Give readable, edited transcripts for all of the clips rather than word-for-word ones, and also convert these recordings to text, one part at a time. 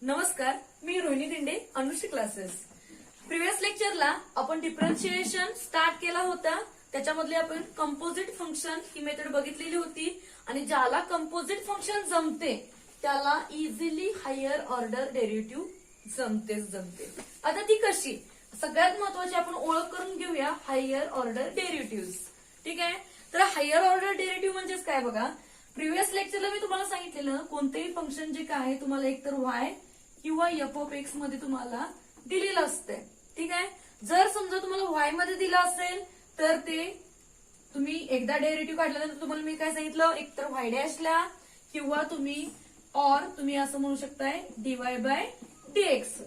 नमस्कार, मी Rohini Dinde, Anushree classes. Previous लेक्चरला आपण differentiation start केला होता. त्याच्यामधले आपण कंपोजिट फंक्शन ही मेथड बघितलेली होती आणि ज्याला कंपोजिट फंक्शन जमते त्याला इझिली हायर ऑर्डर डेरिव्हेटिव्ह जमते. आता ती कशी? सगळ्यात महत्वाची आपण ओळख करून घेऊया हायर ऑर्डर डेरिव्हेटिव्ह. ठीक आहे, तर हायर ऑर्डर डेरिव्हेटिव्ह म्हणजेच काय बघा. प्रिव्हियस लेक्चरला मी तुम्हाला सांगितलेलं कोणतेही फंक्शन जे काय आहे तुम्हाला एकतर वाय किंवा एफ ऑफ एक्स मध्ये तुम्हाला दिलेलं असते. ठीक आहे, जर समजा तुम्हाला वाय मध्ये दिलं असेल तर ते तुम्ही एकदा डेरिव्हेटिव्ह काढल्यानंतर तुम्हाला मी काय सांगितलं, एकतर वाय डॅशला किंवा तुम्ही असं म्हणू शकताय डीवाय बाय डीएक्स.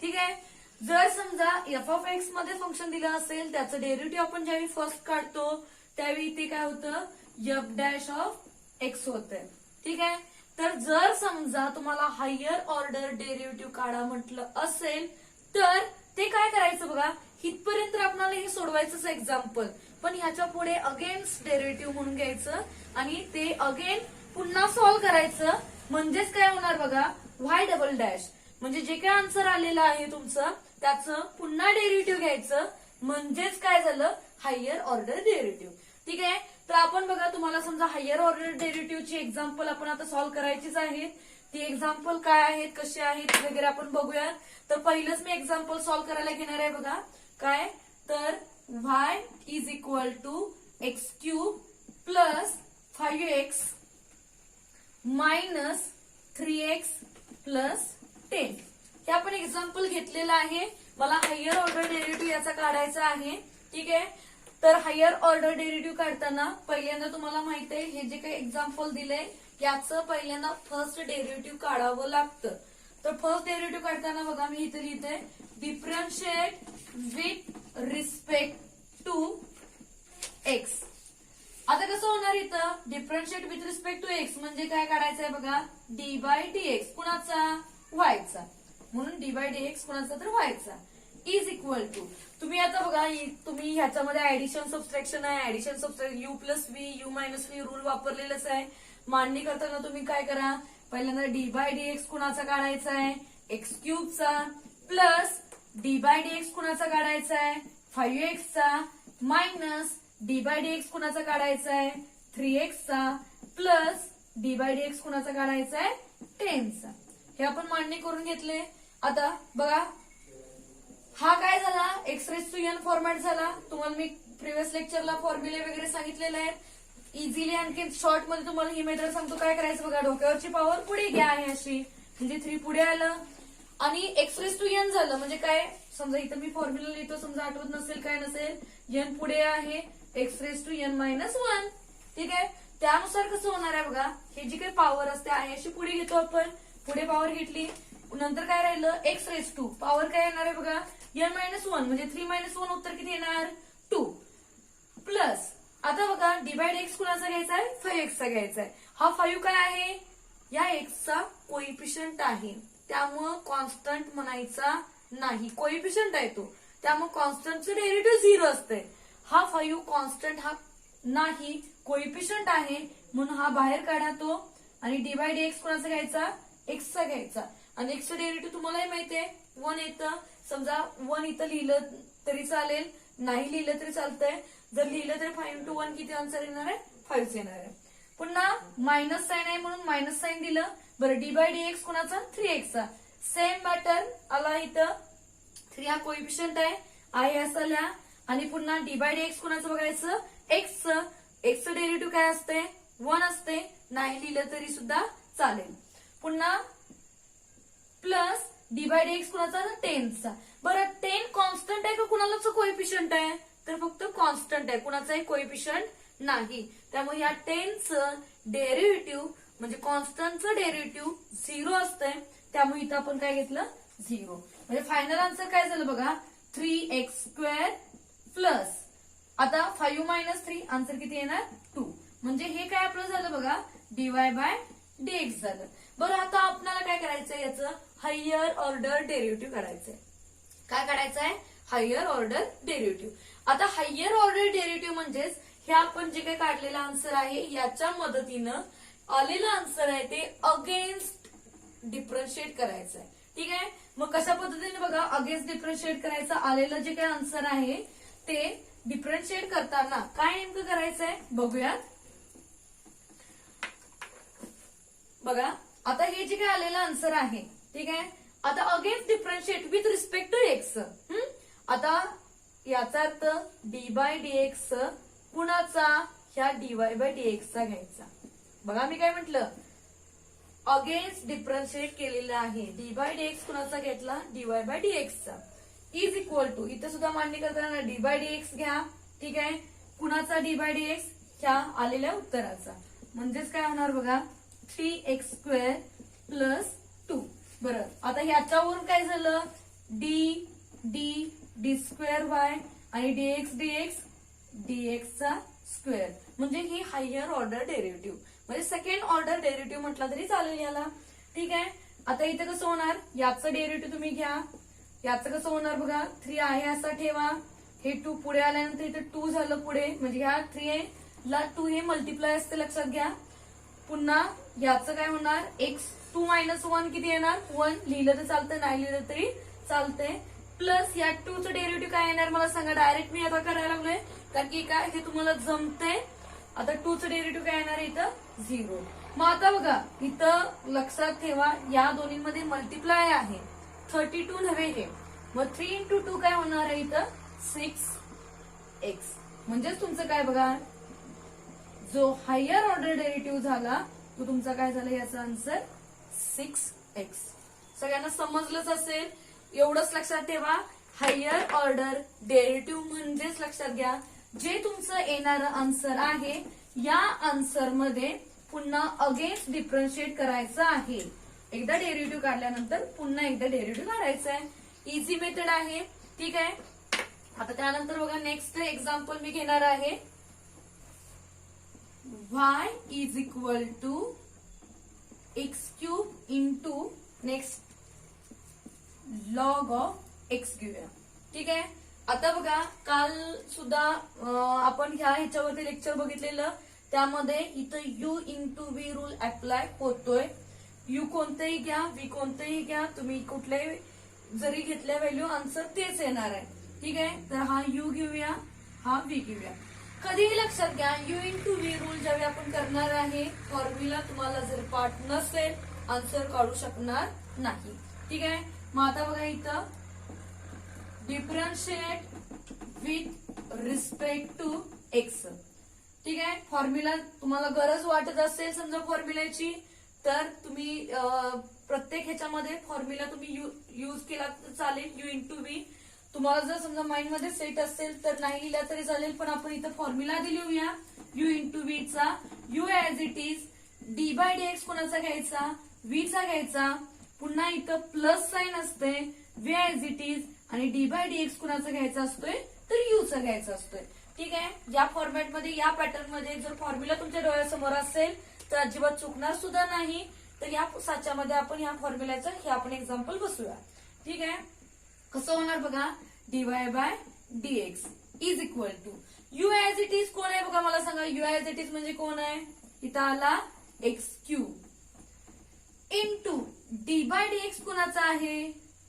ठीक आहे, जर समजा एफ ऑफ एक्स मध्ये फंक्शन दिलं असेल त्याचं डेरिव्हेटिव्ह आपण ज्यावेळी फर्स्ट काढतो त्यावेळी ते काय होतं, एफ डॅश ऑफ एक्स होतंय. ठीक आहे, तर जर समजा तुम्हाला हायर ऑर्डर डेरिव्हेटिव्ह काढा म्हटलं असेल तर ते काय करायचं बघा. इथपर्यंत आपल्याला हे सोडवायचंच एक्झाम्पल, पण ह्याच्या पुढे अगेन्स्ट डेरिव्हेटिव्ह म्हणून घ्यायचं आणि ते अगेन पुन्हा सॉल्व्ह करायचं. म्हणजेच काय होणार बघा, वाय डबल डॅश म्हणजे जे काय आन्सर आलेलं आहे तुमचं त्याचं पुन्हा डेरिव्हेटिव्ह घ्यायचं. म्हणजेच काय झालं, हायर ऑर्डर डेरिव्हेटिव्ह. ठीक आहे, तर आपण बघा तुम्हाला समजा हायर ऑर्डर डेरिव्हेटिव्हची एक्झाम्पल आपण आता सॉल्व्ह करायचीच आहेत. ती एक्झाम्पल काय आहेत, कसे आहेत वगैरे आपण बघूयात. तर पहिलंच मी एक्झाम्पल सॉल्व्ह करायला घेणार आहे बघा. काय तर y is equal to x cube plus 5x minus 3x plus 10 हे आपण एक्झाम्पल घेतलेलं आहे. मला हायर ऑर्डर डेरिव्हेटिव्ह याचा काढायचा आहे. ठीक आहे, तर हायर ऑर्डर डेरिव्हेटिव्ह काढताना पहिल्यांदा तुम्हाला माहित आहे हे जे काही एक्झाम्पल दिलंय याचं पहिल्यांदा फर्स्ट डेरिव्हेटिव्ह काढावं लागतं. तर फर्स्ट डेरिव्हेटिव्ह काढताना बघा मी इथे लिहिते differentiate with respect to x. आता कसं होणार इथं, differentiate with respect to x म्हणजे काय काढायचंय बघा, डी बाय डी एक्स कुणाचा, वायचा. म्हणून डी बाय डी एक्स कुणाचा तर वायचा इज इक्वल टू. तुम्ही आता बघा तुम्ही ह्याच्यामध्ये ऍडिशन सबस्ट्रॅक्शन आहे, addition subtraction u plus v u minus v rule वापरलेलंच आहे. मांडणी करताना तुम्ही काय करा, पहिल्यांदा डी बाय डी एक्स कुणाचा काढायचा आहे, एक्स क्यूबचा plus d by d x कुणाचा काढायचा आहे, 5x चा minus d by d x कुणाचा काढायचा आहे, 3x चा plus d by d x कुणाचा काढायचा आहे, 10 चा. हे आपण मांडणी करून घेतले. आता बघा हा काय झाला, x raise to n format झाला. तुम्हाला मी प्रिव्हियस लेक्चरला फॉर्म्युले वगैरे सांगितलेले आहेत. इझिली आणखी शॉर्ट मध्ये तुम्हाला ही मेथड सांगतो काय करायचं बघा. डोक्यावरची पॉवर पुढे घ्या आहे अशी, म्हणजे 3 पुढे आलं आणि एक्स रेस टू एन झालं. म्हणजे काय, समजा इथं मी फॉर्म्युला लिहितो, समजा आठवत नसेल काय नसेल, एन पुढे आहे x raise to n minus 1. ठीक आहे, त्यानुसार कसं होणार आहे बघा, हे जी काही पॉवर असते आहे अशी पुढे घेतो आपण. पुढे पॉवर घेतली, नंतर काय राहिलं, एक्स रेस टू पॉवर काय येणार आहे बघा, एन मायनस 1 म्हणजे 3 मायनस 1 उत्तर किती येणार, 2 प्लस. आता बघा डी बाय डी एक्स कुणाचा घ्यायचा आहे, 5x चा घ्यायचा आहे. हा 5 काय आहे, या एक्सचा कोइफिशियंट आहे त्यामुळं कॉन्स्टंट म्हणायचा नाही. कोइफिशियंट आहे तो, त्यामुळे कॉन्स्टंटचं डेरिव्हेटिव्ह 0 असते. हा 5 कॉन्स्टंट हा नाही, कोइफिशियंट आहे म्हणून हा बाहेर काढा तो. आणि डी बाय डी एक्स कुणाचा घ्यायचा, एक्सचा घ्यायचा. आणि एक्सचं डेरिव्हेटिव्ह तुम्हालाही माहितीये 1 येतं. समजा 1 इथं लिहिलं तरी चालेल, नाही लिहिलं तरी चालतंय. जर लिहिलं तरी 5 into 1 किती आन्सर येणार आहे, 5 येणार आहे. पुन्हा मायनस साईन आहे म्हणून मायनस साईन दिलं. बरं डी बाय डी एक्स कुणाचा, 3x चा. सेम मॅटर आला इथं, 3 हा कोइफिशियंट आहे असं लिहा. आणि पुन्हा डी बाय डी एक्स कुणाचं बघायचं, एक्सचं. एक्सचं डेरिव्हेटिव्ह काय असते, 1 असते. नाही लिहिलं तरी सुद्धा चालेल. पुन्हा plus d by d x कुणाचा, 10 चा. बरं 10 कॉन्स्टंट आहे का कुणालाच कोइफिशियंट आहे, तर फक्त कॉन्स्टंट आहे, कुणाचाही कोइफिशियंट नाही. त्यामुळे या 10चं डेरिव्हेटिव्ह म्हणजे कॉन्स्टंटचं डेरिव्हेटिव्ह 0 असतंय. त्यामुळे इथं आपण काय घेतलं, 0. म्हणजे फायनल आन्सर काय झालं बघा, 3x² प्लस आता 5 मायनस 3 आन्सर किती येणार, 2. म्हणजे हे काय आपलं झालं बघा, डीवाय बाय डीएक्स झालं. बरं आता आपल्याला काय करायचंय, याचं हायर ऑर्डर डेरिव्हेटिव्ह करायचंय. काय काढायचंय, हायर ऑर्डर डेरिव्हेटिव्ह. आता हायर ऑर्डर डेरिव्हेटिव्ह म्हणजेच हे आपण जे काही काढलेलं आन्सर आहे याच्या मदतीनं आलेलं आन्सर आहे ते अगेन्स्ट डिफरन्शिएट करायचं आहे. ठीक आहे, मग कशा पद्धतीने बघा अगेन्स्ट डिफरन्शिएट करायचं, आलेलं जे काही आन्सर आहे ते डिफरन्शिएट करताना काय नेमकं करायचंय बघूयात. बघा आता हे जे काही आलेलं आन्सर आहे, ठीक आहे, आता against differentiate with respect to x. आता याचा अर्थ डी बाय डीएक्स कुणाचा, ह्या डीवाय बाय डीएक्स चा घ्यायचा. बघा मी काय म्हटलं, अगेन्स्ट डिफरन्शिएट केलेलं आहे, डी बाय डीएक्स कुणाचा घेतला, डीवाय बाय डीएक्स चा इज इक्वल टू, इथं सुद्धा मान्य करताना डी बाय डीएक्स घ्या. ठीक आहे, कुणाचा डी बाय डीएक्स, ह्या आलेल्या उत्तराचा. म्हणजेच काय होणार बघा, 3x² प्लस 2. बरं, आता ह्याच्यावरून काय झालं, D D D square Y आणि डीएक्स डीएक्स डीएक्स चा स्क्वेअर, म्हणजे ही हायर ऑर्डर डेरिव्हेटिव्ह, म्हणजे सेकंड ऑर्डर डेरिव्हेटिव्ह म्हटला तरी चालेल याला. ठीक आहे, आता इथं कसं होणार, याचं डेरिव्हेटिव्ह तुम्ही घ्या, याचं कसं होणार बघा, 3 आहे असा ठेवा, हे 2 पुढे आल्यानंतर इथं 2 झालं पुढे, म्हणजे ह्या 3 ला 2 हे मल्टिप्लाय असते लक्षात घ्या. पुन्हा याचं काय होणार, x2 - 1 किती येणार, 1 लिहिलं तर चालतं, नाही लिहिलं तरी चालतंय, प्लस या 2 चं डेरिव्हेटिव्ह काय येणार मला सांगा. डायरेक्ट मी आता करायला लागलोय कारण की काय हे तुम्हाला जमतंय. आता 2 चं डेरिव्हेटिव्ह काय येणार इथं 0. मग आता बघा इथं लक्षात ठेवा या दोन्हीमध्ये मल्टिप्लाय आहे, 32 नव्हे हे, मग 3 × 2 काय होणार आहे इथं 6x. म्हणजेच तुमचं काय बघा, जो हायर ऑर्डर डेरिव्हेटिव्ह झाला तो तुमचा काय झाला, याचा आन्सर 6x. सगळ्यांना समजलंच असेल, एवढंच लक्षात ठेवा. हायर ऑर्डर डेरिव्हेटिव्ह म्हणजेच लक्षात घ्या, जे तुमचं येणारं आन्सर आहे या आन्सर मध्ये पुन्हा अगेन्स्ट डिफरन्शिएट करायचं आहे. एकदा डेरिव्हेटिव्ह काढल्यानंतर पुन्हा एकदा डेरिव्हेटिव्ह काढायचं आहे. इझी मेथड आहे. ठीक आहे, आता त्यानंतर बघा नेक्स्ट एक्झाम्पल मी घेणार आहे. y is equal to x³ into next log of x घेऊया. ठीक आहे, आता बघा काल सुद्धा आपण ह्याच्यावरती लेक्चर बघितलेलं, त्यामध्ये इथं u into v rule apply होतोय. u कोणतेही घ्या, v कोणतेही घ्या, तुम्ही कुठल्याही जरी घेतल्या व्हॅल्यू आन्सर तेच येणार आहे. ठीक आहे, तर हा u घेऊया, हा v घेऊया. कधीही लक्षात घ्या, u इंटू v रूल ज्यावेळी आपण करणार आहे, फॉर्म्युला तुम्हाला जर पाठ नसेल आन्सर काढू शकणार नाही. ठीक आहे, मग आता बघा इथं differentiate with respect to x. ठीक आहे, फॉर्म्युला तुम्हाला गरज वाटत असेल समजा फॉर्म्युल्याची, तर तुम्ही प्रत्येक ह्याच्यामध्ये फॉर्म्युला तुम्ही यूज केला तर चालेल. u इंटू v तुम्हाला जर समजा माइंड मध्ये सेट असेल तर नाही लिहिला तरी चालेल, पण आपण इथं फॉर्म्युला लिहूया u इंटू v चा. u as it is, d by dx कोणाचा घ्यायचा, v चा घ्यायचा, पुन्हा इथं प्लस साइन असते, v ऍज इट इज, आणि डी बाय डीएक्स कुणाचा घ्यायचा असतोय तर u चा घ्यायचा असतोय. ठीक आहे, या फॉर्मॅटमध्ये या पॅटर्न मध्ये जर फॉर्म्युला तुमच्या डोळ्यासमोर असेल तर अजिबात चुकणार सुद्धा नाही. तर या साच्यामध्ये आपण या फॉर्म्युल्याचं हे आपण एक्झाम्पल बसूया. ठीक आहे, कसं होणार बघा, dy by dx is equal to u as it is कोण आहे बघा मला सांगा. यू ऍज इट इज म्हणजे कोण आहे, इथं आला x³ into D by dx कोणाचा आहे,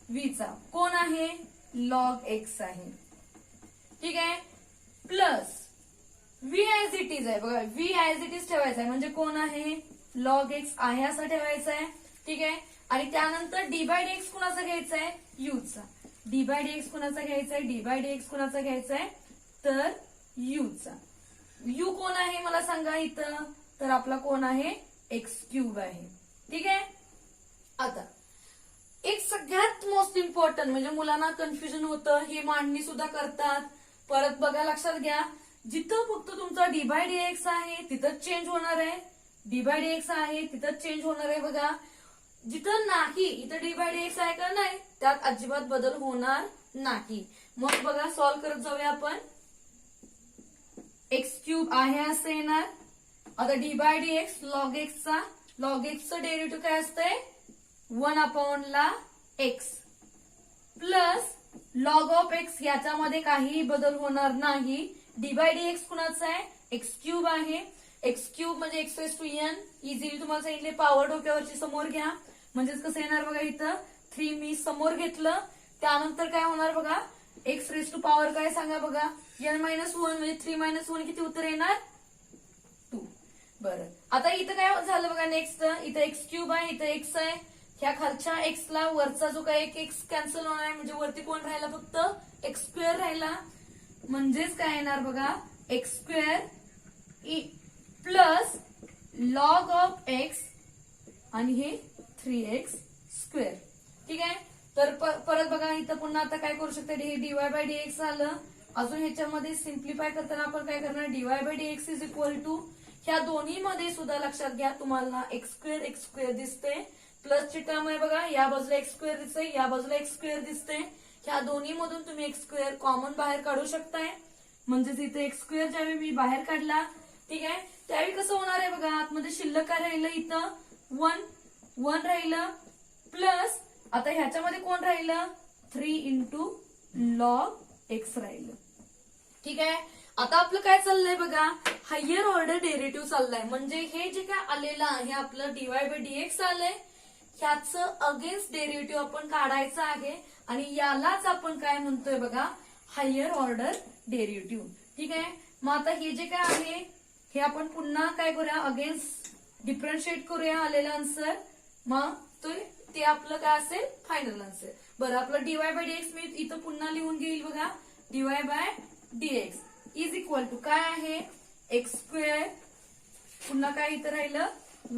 v चा, कोण आहे लॉग x आहे. ठीक आहे, plus v as it is आहे बघा, v ऍज इट इज ठेवायचा आहे म्हणजे कोण आहे लॉग x आहे असं ठेवायचं आहे. ठीक आहे, आणि त्यानंतर डी बाय डीएक्स कुणाचा घ्यायचा आहे, u चा. डी बाय डीएक्स कुणाचा घ्यायचा आहे, डी बाय डीएक्स कुणाचा घ्यायचा आहे तर u चा. u कोण आहे मला सांगा इथं, तर आपला कोण आहे x³ आहे. ठीक आहे, आता एक सगळ्यात मोस्ट इम्पॉर्टंट म्हणजे मुलांना कन्फ्युजन होतं, हे मांडणी सुद्धा करतात. परत बघा लक्षात घ्या, जिथं फक्त तुमचा डी बाय डीएक्स आहे तिथं चेंज होणार आहे, डी बाय डीएक्स आहे तिथं चेंज होणार आहे. बघा जिथं नाही, इथं डी बाय डीएक्स आहे का नाही त्यात अजिबात बदल होणार नाही. मग बघा सॉल्व्ह करत जाऊया आपण. x³ आहे असं येणार. आता डी बाय डीएक्स लॉग एक्सचा, लॉग एक्सचं डेरिव्हेटिव्ह काय असतंय 1/x plus log of x, याच्यामध्ये काहीही बदल होणार नाही. डी बाय डीएक्स कुणाचा आहे x³ आहे. x³ म्हणजे x⁻n, इझिली तुम्हाला सांगितले पॉवर डोक्यावरची समोर घ्या, म्हणजेच कसं येणार बघा इथं 3 मी समोर घेतलं, त्यानंतर काय होणार बघा एक्स रेज टू पॉवर काय सांगा बघा n-1 म्हणजे 3 - 1 किती उत्तर येणार 2. बरं आता इथं काय झालं बघा नेक्स्ट, इथं एक्स क्यूब आहे, इथं एक्स आहे, ह्या खालच्या एक्सला वरचा जो काय एक एक्स कॅन्सल होणार आहे, म्हणजे वरती कोण राहिला फक्त एक्स स्क्वेअर राहिला, म्हणजेच काय येणार बघा x square plus log of x आणि हे 3x स्क्वेअर. ठीक आहे, तर परत बघा इथं पुन्हा आता काय करू शकते, हे dy/dx झालं. अजून ह्याच्यामध्ये सिम्प्लिफाय करताना आपण काय करणार, dy/dx इज इक्वल टू ह्या दोन्ही मध्ये सुद्धा लक्षात घ्या तुम्हाला एक्स स्क्वेअर दिसते, प्लसची टर्म आहे बघा, या बाजूला एक्स स्क्वेअर दिसते, या बाजूला एक्स स्क्वेअर दिसते, ह्या दोन्ही मधून तुम्ही एक्स स्क्वेअर कॉमन बाहेर काढू शकताय. म्हणजेच इथे एक्स स्क्वेअर ज्यावेळी मी बाहेर काढला, ठीक आहे, त्यावेळी कसं होणार आहे बघा आतमध्ये शिल्लक काय राहिलं, इथं 1 राहिलं, प्लस आता ह्याच्यामध्ये कोण राहिलं 3 इंटू लॉग एक्स राहिलं. ठीक आहे, आता आपलं काय चाललंय बघा हायर ऑर्डर डेरिव्हेटिव्ह चाललंय, म्हणजे हे जे काय आलेलं आहे आपलं dy/dx आलंय, ह्याचं अगेन्स्ट डेरिव्हेटिव्ह आपण काढायचं आहे आणि यालाच आपण काय म्हणतोय बघा हायर ऑर्डर डेरिव्हेटिव्ह. ठीक आहे, मग आता हे जे काय आहे हे आपण पुन्हा काय करूया अगेन्स्ट डिफरन्शिएट करूया आलेलं आन्सर, मग ते आपलं काय असेल फायनल आन्सर. बरं आपलं dy/dx मी इथं पुन्हा लिहून घेईल बघा, dy/dx इज इक्वल टू काय आहे एक्स स्क्वेअर, पुन्हा काय इथं राहिलं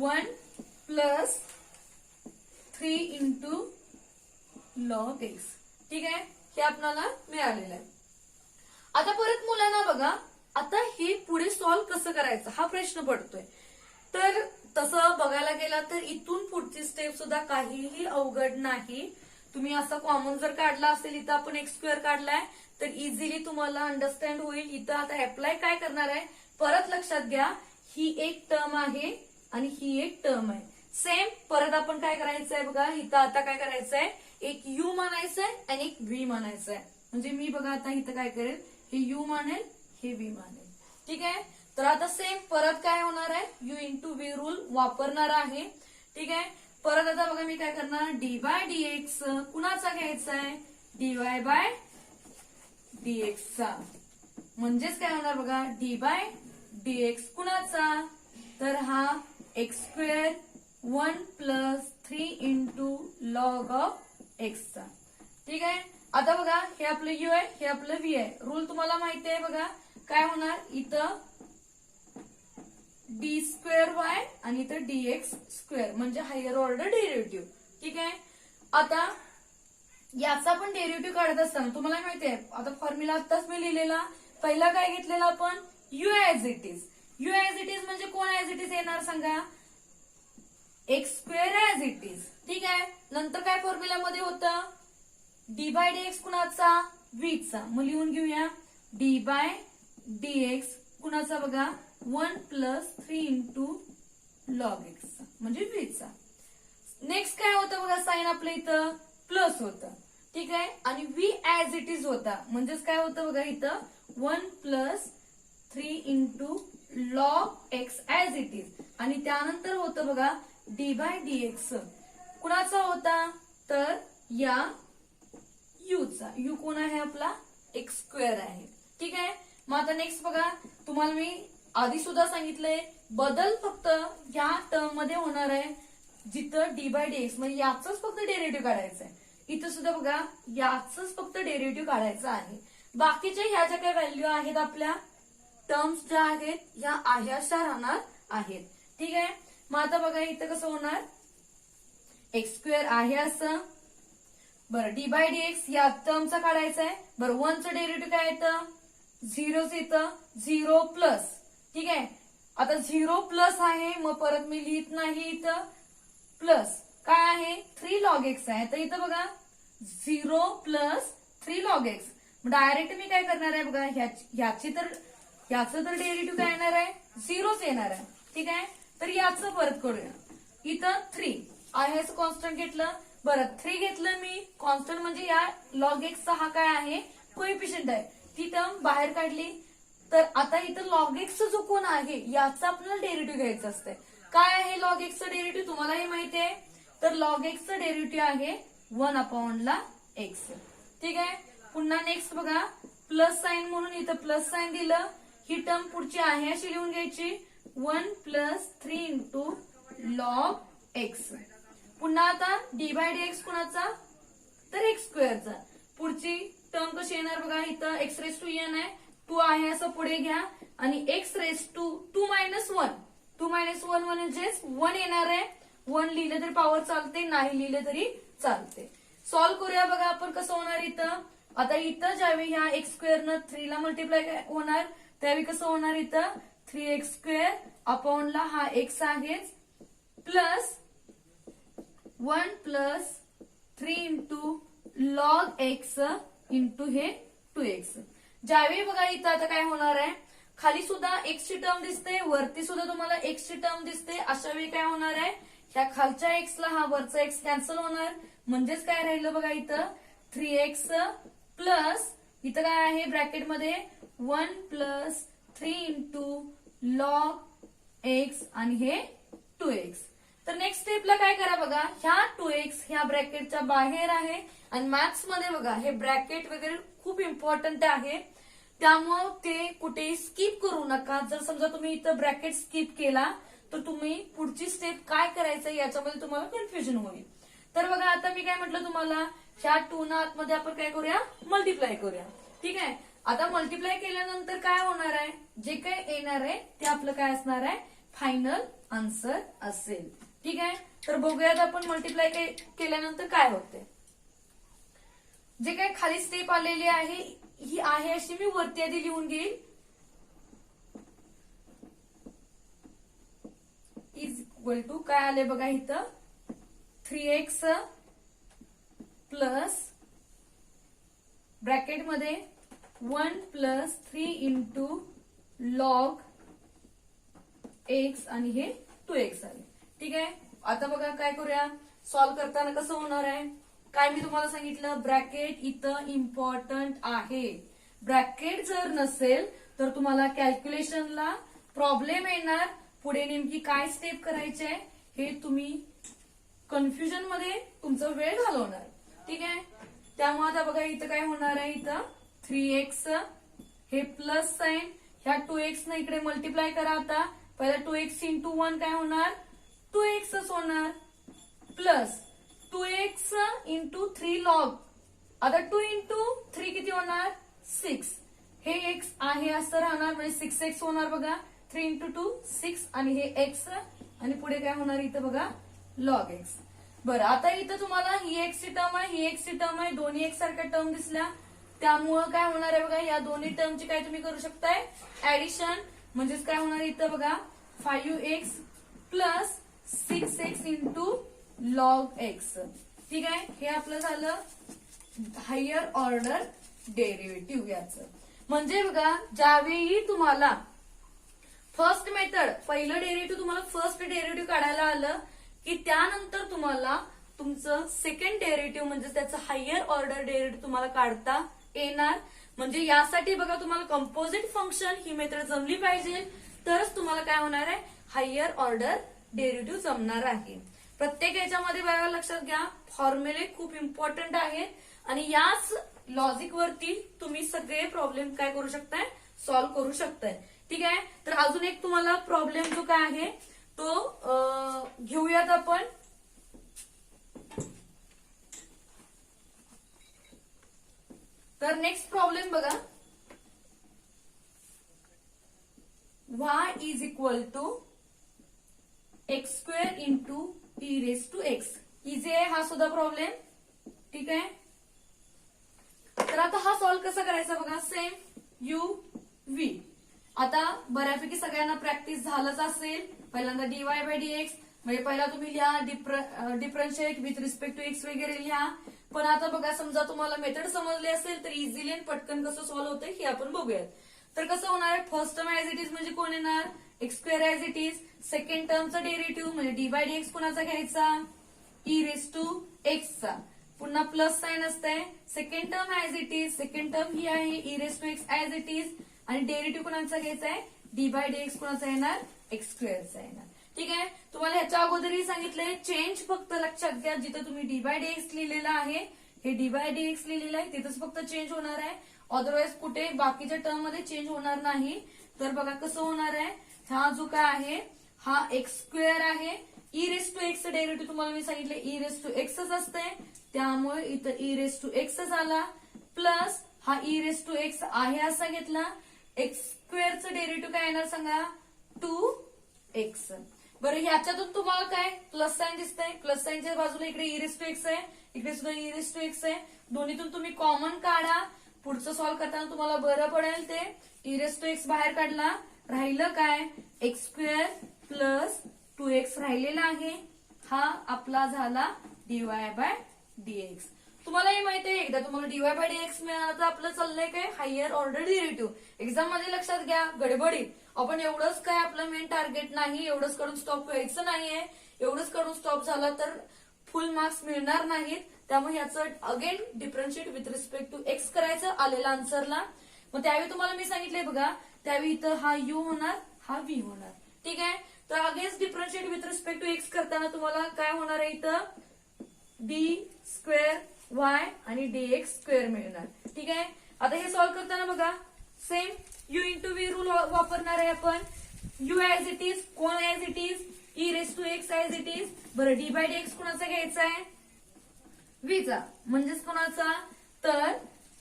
1 प्लस 3 इंटू लॉग एक्स. ठीक आहे, हे आपल्याला मिळालेलं आहे. आता परत मुलांना बघा आता हे पुढे सॉल्व्ह कसं करायचं हा प्रश्न पडतोय. तर तसं बघायला गेलं तर इथून पुढची स्टेप सुद्धा काहीही अवघड नाही. तुम्ही असं कॉमन जर काढला असेल, इथं आपण एक्स स्क्वेअर काढलाय तर इझिली तुम्हाला अंडरस्टँड होईल. इथं आता अप्लाय काय करणार आहे परत लक्षात घ्या, ही एक टर्म आहे आणि ही एक टर्म आहे सेम. परत आपण काय करायचंय बघा इथं आता काय करायचंय, एक u मानायचंय आणि एक v मानायचंय. म्हणजे मी बघा आता इथं काय करेल, हे u मानेल हे v मानेल. ठीक आहे, तर आता सेम परत काय होणार आहे u इंटू v रूल वापरणार आहे. ठीक आहे, परत आता बघा मी काय करणार dy/dx कुणाचा घ्यायचा आहे dy/dx चा, म्हणजेच काय होणार बघा dy/dx कुणाचा, तर हा x square 1 plus 3 into log of x चा. ठीक आहे, आता बघा हे आपलं u आहे हे आपलं v आहे, रूल तुम्हाला माहिती आहे बघा काय होणार इथं डी स्क्वेअर वाय आणि इथं dx स्क्वेअर म्हणजे हायर ऑर्डर डेरिव्हेटिव्ह. ठीक आहे, आता याचा पण डेरिव्हेटिव्ह काढत असताना तुम्हाला माहिती आहे आता फॉर्म्युला आताच मी लिहिलेला, पहिला काय घेतलेला आपण u as it is. u as it is म्हणजे कोण ऍज इट इज येणार सांगा, x square as it is. ठीक आहे, नंतर काय फॉर्म्युल्यामध्ये होतं dy/dx कुणाचा v चा, मग लिहून घेऊया dy/dx कुणाचा बघा 1 प्लस 3 इंटू लॉग एक्स म्हणजे v चा. नेक्स्ट काय होतं बघा साइन आपलं इथं प्लस होतं. ठीक आहे, आणि v ऍज इट इज होता म्हणजेच काय होतं बघा इथं 1 plus 3 into log x as it is, आणि त्यानंतर होतं बघा dy/dx कुणाचा होता तर या u चा, u कोण आहे आपला एक्स स्क्वेअर आहे. ठीक आहे, मग आता नेक्स्ट बघा तुम्हाला मी आधी सुद्धा सांगितलंय बदल फक्त या टर्म मध्ये होणार आहे जिथं dy/dx म्हणजे याचंच फक्त डेरिव्हेटिव्ह काढायचं आहे. इथं सुद्धा बघा याचंच फक्त डेरिव्हेटिव्ह काढायचं आहे, बाकीच्या ह्या ज्या काही व्हॅल्यू आहेत आपल्या टर्म्स ज्या आहेत ह्या अशाच राहणार आहेत. ठीक आहे, मग आता बघा इथं कसं होणार एक्स स्क्वेअर आहे असं, बरं dy/dx या टर्मचा काढायचा आहे. बरं 1 चं डेरिव्हेटिव्ह काय येतं 0 इथं 0 प्लस. ठीक आहे, आता 0 प्लस आहे मग परत मी लिहित नाही इथं प्लस काय आहे 3 log x आहे, तर इथं बघा 0 प्लस 3 log x, डायरेक्ट मी काय करणार आहे बघा याचं तर डेरिव्हेटिव्ह काय येणार आहे 0च येणार आहे. ठीक आहे, तर याचं परत करूया इथं 3 आहे कॉन्स्टंट घेतलं, बरं 3 घेतलं मी कॉन्स्टंट म्हणजे या लॉग एक्सचा हा काय आहे कोएफिशियंट आहे, ती टर्म बाहेर काढली. तर आता इथं लॉग एक्सचा जो कोण आहे याचा आपल्याला डेरिव्हेटिव्ह घ्यायचं असतंय. काय आहे लॉग एक्सचं डेरिव्हेटिव्ह तुम्हालाही माहिती आहे तर लॉग एक्सचं डेरिव्हेटिव्ह आहे 1/ला एक्स. ठीक आहे. पुन्हा नेक्स्ट बघा, प्लस साइन म्हणून इथं प्लस साइन दिलं. ही टर्म पुढची आहे अशी लिहून घ्यायची 1 + 3 इंटू लॉग एक्स. पुन्हा आता dy/dx कुणाचा, तर एक्स स्क्वेअरचा. पुढची टर्म कशी येणार बघा, इथं x⁻n आहे, 2 आहे असं पुढे घ्या आणि x⁻2 2 - 1 2 - 1 म्हणजेच 1 येणार आहे. 1 लिहिले तरी पॉवर चालते, नाही लिहिले तरी चालते. सॉल्व्ह करूया बघा आपण कसं होणार इथं. आता इथं ज्यावेळी ह्या x² 3 ला मल्टिप्लाय होणार त्यावेळी कसं होणार इथं 3x² ला हा x आहेच plus 1 + 3 into log x into हे 2x. ज्यावेळी बघा इथं आता काय होणार आहे, खाली सुद्धा x ची टर्म दिसते, वरती सुद्धा तुम्हाला x ची टर्म दिसते. अशा वेळी काय होणार आहे, ह्या खालच्या x ला हा वरचा x कॅन्सल होणार. म्हणजेच काय राहिलं बघा इथं 3x प्लस इथं काय आहे ब्रॅकेटमध्ये 1 + 3 इंटू लॉग एक्स आणि हे 2x. तर नेक्स्ट स्टेपला काय करा बघा, ह्या 2x ह्या ब्रॅकेटच्या बाहेर आहे आणि मॅथ्स मध्ये बघा हे ब्रॅकेट वगैरे खूप इम्पॉर्टंट आहे, त्यामुळं ते कुठेही स्किप करू नका. जर समजा तुम्ही इथं ब्रॅकेट स्किप केला तर तुम्ही पुढची स्टेप काय करायचं याच्यामध्ये तुम्हाला कन्फ्युजन होईल. तर बघा आता मी काय म्हटलं तुम्हाला, ह्या 2 ना आतमध्ये आपण काय करूया, मल्टिप्लाय करूया. ठीक आहे. आता मल्टिप्लाय केल्यानंतर काय होणार आहे, जे काय येणार आहे ते आपलं काय असणार आहे, फायनल आन्सर असेल. ठीक आहे. तर बघूयात आपण मल्टिप्लाय केल्यानंतर काय होते. जे काही खाली स्टेप आलेली आहे ही आहे अशी मी वरती आधी लिहून घेईल. इज इक्वल टू काय आले बघा इथं 3x प्लस ब्रॅकेटमध्ये 1 + 3 इंटू लॉग एक्स आणि हे 2x आले. ठीक आहे. आता बघा काय करूया, सॉल्व्ह करताना कसं होणार आहे, काय मी तुम्हाला सांगितलं ब्रॅकेट इथं इम्पॉर्टंट आहे. ब्रॅकेट जर नसेल तर तुम्हाला कॅल्क्युलेशनला प्रॉब्लेम येणार. पुढे नेमकी काय स्टेप करायचे हे तुम्ही कन्फ्युजन मध्ये तुमचा वेळ घालवणार. ठीक आहे. त्यामुळे आता बघा इथं काय होणार आहे, इथं 3x हे प्लस साइन ह्या 2x ने इकडे मल्टिप्लाय करा. आता पहिला 2x इंटू 1 काय होणार 2x होणार प्लस 2x इंटू 3 लॉग. आता 2 इंटू 3 किती होणार 6. हे x आहे असं राहणार म्हणजे 6x होणार बघा. 3 इंटू 2 6 आणि हे x आणि पुढे काय होणार इथं बघा लॉग एक्स. बरं आता इथं तुम्हाला ही x ची टर्म आहे, ही x ची टर्म आहे, दोन्ही एक सारख्या टर्म दिसल्या त्यामुळं काय होणार आहे बघा, या दोन्ही टर्मची काय तुम्ही करू शकताय ऍडिशन. म्हणजेच काय होणार इथं बघा 5x plus 6x into log x. ठीक आहे. हे आपलं झालं हायर ऑर्डर डेरिव्हेटिव्ह याचं. म्हणजे बघा ज्यावेळी तुम्हाला फर्स्ट मेथड पहिलं डेरिव्हेटिव्ह तुम्हाला फर्स्ट डेरिव्हेटिव्ह काढायला आलं की त्यानंतर तुम्हाला तुमचं सेकंड डेरिव्हेटिव्ह म्हणजे त्याचं हायर ऑर्डर डेरिव्हेटिव्ह तुम्हाला काढता येणार. म्हणजे यासाठी बघा तुम्हाला कंपोजिट फंक्शन ही मेथड जमली पाहिजे तरच तुम्हाला काय होणार आहे हायर ऑर्डर डेरिव्हेटिव्ह जमणार आहे. प्रत्येक याच्यामध्ये बघा लक्षात घ्या फॉर्म्युले खूप इम्पॉर्टंट आहेत आणि याच लॉजिक वरती तुम्ही सगळे प्रॉब्लेम काय करू शकताय सॉल्व्ह करू शकताय. ठीक आहे. तर अजून एक तुम्हाला प्रॉब्लेम जो काय आहे तो घेऊयात आपण. तर नेक्स्ट प्रॉब्लेम बघा y is equal to x² into e⁻x. Easy आहे हा सुद्धा प्रॉब्लेम. ठीक आहे. तर आता हा सॉल्व्ह कसा करायचा बघा सेम u v. आता बऱ्यापैकी सगळ्यांना प्रॅक्टिस झालंच असेल. पहिल्यांदा dy/dx म्हणजे पहिला तुम्ही लिहा differentiate with respect to x वगैरे लिहा. पण आता बघा समजा तुम्हाला मेथड समजली असेल तर इझिली पटकन कसं सॉल्व्ह होतंय हे आपण बघूयात. तर कसं होणार आहे first term as it is म्हणजे कोण येणार x² as it is. Second टर्मचा डेरिव्हेटिव्ह म्हणजे dy/dx कुणाचा घ्यायचा e⁻x चा. पुन्हा प्लस साइन असतंय. Second term as it is second term ही आहे e⁻x ऍज इट इज आणि डेरिव्हेटिव्ह कुणाचा घ्यायचा आहे dy/dx कुणाचा येणार x² चा येणार. ठीक आहे. तुम्हाला ह्याच्या अगोदरही सांगितलंय चेंज फक्त लक्षात घ्या, जिथे तुम्ही dy/dx लिहिलेलं आहे हे dy/dx लिहिलेलं आहे तिथंच फक्त चेंज होणार आहे, अदरवाईज कुठे बाकीच्या टर्म मध्ये चेंज होणार नाही. तर बघा कसं होणार आहे, हा जो काय आहे हा x² आहे, e⁻x डेरिव्हेटिव्ह तुम्हाला मी सांगितले e⁻x असते, त्यामुळे इथं e⁻x आला प्लस हा e⁻x आहे असा घेतला, x² चं डेरिव्हेटिव्ह काय येणार सांगा 2x. बरं ह्याच्यातून तुम्हाला काय प्लस साइन दिसतंय, प्लस साइनच्या बाजूला इकडे e⁻x आहे, इकडे सुद्धा e⁻x आहे, दोन्हीतून तुम्ही कॉमन काढा, पुढचं सॉल्व्ह करताना तुम्हाला बरं पडेल. ते e⁻x बाहेर काढला, राहिलं काय x² प्लस 2x राहिलेला आहे, हा आपला झाला dy/dx. तुम्हाला हे माहिती आहे, एकदा तुम्हाला dy/dx मिळालं तर आपलं चाललंय काय हायर ऑर्डर डेरिव्हेटिव्ह. एक्झाम मध्ये लक्षात घ्या गडबडीत आपण एवढंच काय आपलं मेन टार्गेट नाही, एवढंच करून स्टॉप व्हायचं नाहीये, एवढंच करून स्टॉप झाला तर फुल मार्क्स मिळणार नाहीत. त्यामुळे याचं again differentiate with respect to x करायचं आलेल्या आन्सरला. मग त्यावेळी तुम्हाला मी सांगितलंय बघा, त्यावेळी इथं हा u होणार, हा v होणार. ठीक आहे. तर against differentiate with respect to x करताना तुम्हाला काय होणार आहे, इथं d² आणि dx² मिळणार. ठीक आहे. आता हे सॉल्व्ह करताना बघा same u into v rule वापरणार आहे आपण. u ऍज इट इज, कोण as it is, e⁻x as it is. बरं d/dx कोणाचा घ्यायचा आहे, v चा, म्हणजेच कोणाचा तर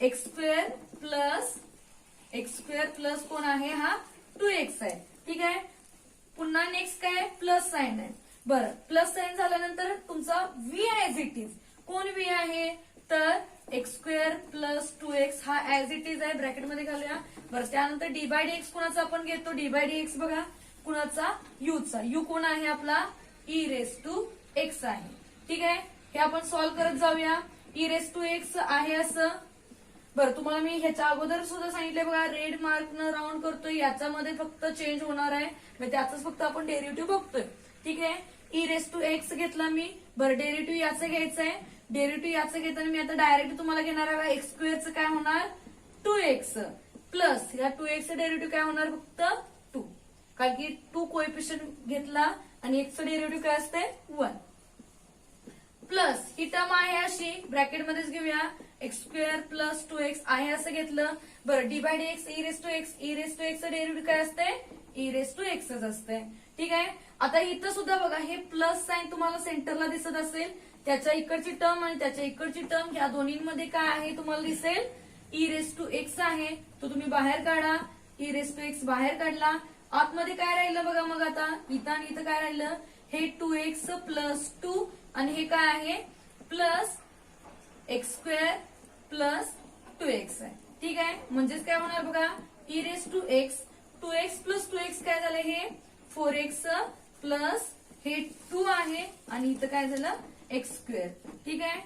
x² प्लस कोण आहे हा 2x आहे. ठीक आहे. पुन्हा नेक्स्ट काय प्लस साइन आहे. बरं प्लस साइन झाल्यानंतर तुमचा v ऍज इट इज, कोण v आहे तर x² प्लस 2x हा ऍज इट इज आहे, ब्रॅकेटमध्ये घालूया. बरं त्यानंतर d/dx कोणाचा आपण घेतो, d/dx बघा कुणाचा u चा, u कोण आहे आपला e⁻x आहे. ठीक आहे. हे आपण सॉल्व्ह करत जाऊया. e⁻x आहे असं. बरं तुम्हाला मी ह्याच्या अगोदर सुद्धा सांगितलंय बघा, रेड मार्कनं राऊंड करतोय, याच्यामध्ये फक्त चेंज होणार आहे, म्हणजे त्याच फक्त आपण डेरिव्हेटिव्ह बघतोय. ठीक आहे. e⁻x घेतला मी. बरं डेरिव्हेटिव्ह याचं घ्यायचंय, डेरिव्हेटिव्ह याचं घेताना मी आता डायरेक्ट तुम्हाला घेणार आहे x² चं काय होणार 2x प्लस या 2x चं डेरिव्हेटिव्ह काय होणार फक्त 2, कारण की 2 कोएफिशियंट घेतला आणि x चं डेरिव्हेटिव्ह काय असते 1 प्लस ही टर्म आहे अशी ब्रॅकेटमध्येच घेऊया, x² प्लस 2x आहे असं घेतलं. बरं d/dx e⁻x चं डेरिव्हेटिव्ह काय असते e⁻x असते. ठीक आहे. आता इथं सुद्धा बघा हे प्लस साइन तुम्हाला सेंटरला दिसत असेल, त्याच्या इकडची टर्म आणि त्याच्या इकडची टर्म या दोन्हीमध्ये काय आहे तुम्हाला दिसेल e⁻x आहे, तो तुम्ही बाहेर काढा, e⁻x बाहेर काढला, आतमध्ये काय राहिलं बघा. मग आता इथं आणि इथं काय राहिलं, हे 2x प्लस 2 आणि हे काय आहे प्लस x² प्लस 2x आहे. ठीक आहे. म्हणजेच काय होणार बघा e⁻x 2x प्लस 2x काय झालं हे 4x प्लस हे 2 आहे आणि इथं काय झालं x². ठीक आहे.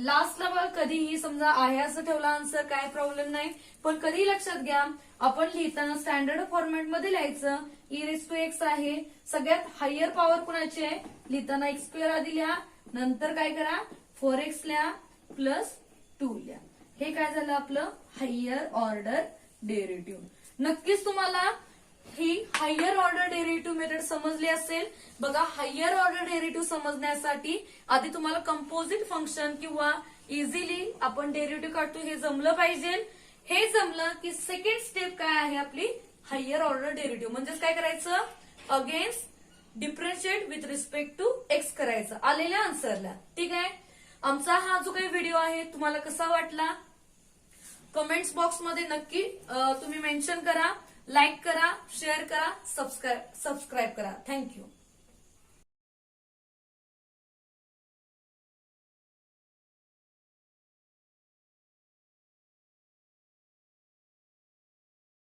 लास्टला बघा कधीही समजा आहे असं ठेवला आन्सर काय प्रॉब्लेम नाही, पण कधी लक्षात घ्या आपण लिहिताना स्टँडर्ड फॉर्मॅटमध्ये लिहायचं. e⁻x आहे, सगळ्यात हायर पॉवर कुणाची आहे, लिहिताना x² आधी लिहा, नंतर काय करा 4x लिहा प्लस 2 लिहा. हे काय झालं आपलं हायर ऑर्डर डेरिव्हेटिव्ह. नक्कीच तुम्हाला ही हायर ऑर्डर डेरिव्हेटिव्ह मेथड समजली असेल. बघा हायर ऑर्डर डेरिव्हेटिव्ह समजण्यासाठी आधी तुम्हाला कंपोजिट फंक्शन किंवा इझिली आपण डेरिव्हेटिव्ह काढतो हे जमलं पाहिजे. हे जमलं की सेकंड स्टेप काय आहे आपली हायर ऑर्डर डेरिव्हेटिव्ह, म्हणजेच काय करायचं against differentiate with respect to x करायचं आलेल्या आन्सरला. ठीक आहे. आमचा हा जो काही व्हिडिओ आहे तुम्हाला कसा वाटला कमेंट्स बॉक्समध्ये नक्की तुम्ही मेन्शन करा, लाईक करा, शेअर करा, सबस्क्राईब करा. थँक्यू.